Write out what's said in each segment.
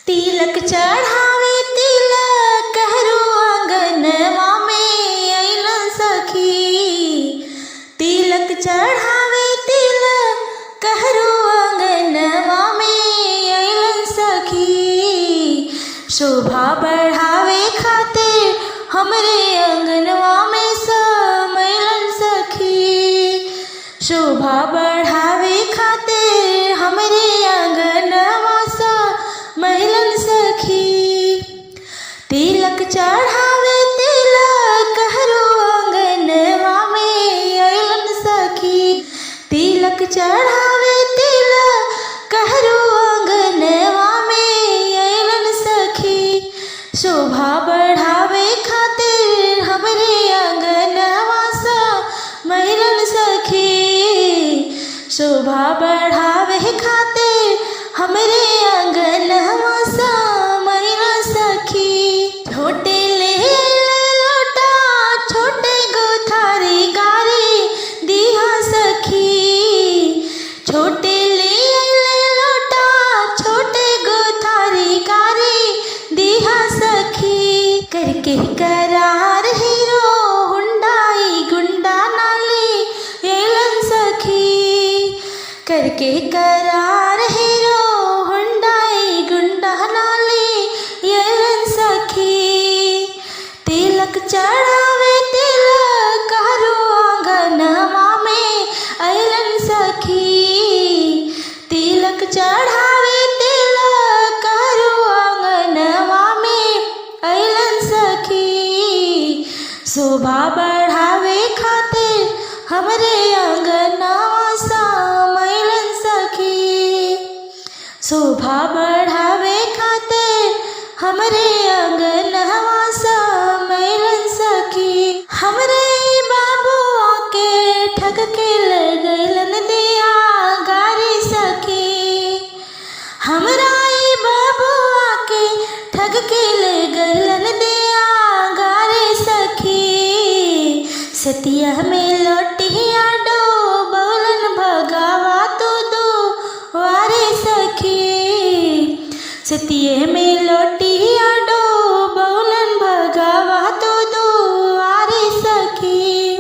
तिलक चढ़ावे तिलक कहरो आंगनवा में अइलन सखी। तिलक चढ़ावे तिलक कहरो आंगनवा में अइलन सखी। शोभा बढ़ावे खातिर हमरे अंगनवा में समैलन सखी। शोभा बढ़ावे खातिर हमरे अंगनवा समैलन सखी। तिलक चढ़ावे तिलक कहरो आंगनवा में अइलन सखी। तिलक चढ़ावे तिलक कहरो आंगनवा में अइलन सखी। शोभा बढ़ावे खातिर हमरे आंगनवा समैलन सखी। शोभा बढ़ावे खातिर हमरे आंगनवा समैलन सखी। छोटे ले लोटा छोटे गोथारी गारी दिहा सखी। छोटे ले लोटा छोटे गोथारी गारी दिहा सखी। करके करार हीरो हुंडाई गुंडा नाली अइलन सखी। करके करार हीरो हुंडाई गुंडा नाली अइलन सखी। तिलक चढ़ावे तिलक कहरो आंगनवा में अइलन सखी। तिलक चढ़ावे तिलक कहरो आंगनवा में अइलन सखी। शोभा बढ़ावे खातिर हमरे आंगनवा समैलन सखी। शोभा बढ़ावे खातिर हमरे आंगनवा समैलन सखी। हमरे बाबुआ के ठग के ले गइलन दिया गारी सखी। हमरा ई बाबुआ के ठग के ले गइलन दिया गारी सखी। सतिया में लोटिया डोबौलन भगावा तू दो वारे सखी। सतिये में लोटिया डोबौलन भगावा तू दो वारे सखी।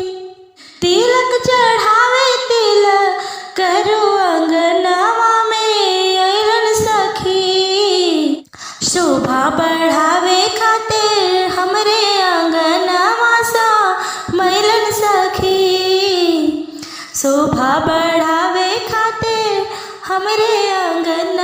तिलक चढ़ावे तिलक कहरो आंगनवा में अइलन सखी। शोभा बढ़ावे खातिर हमरे आंगनवा समैलन सखी। शोभा बढ़ावे खातिर हमरे आंगन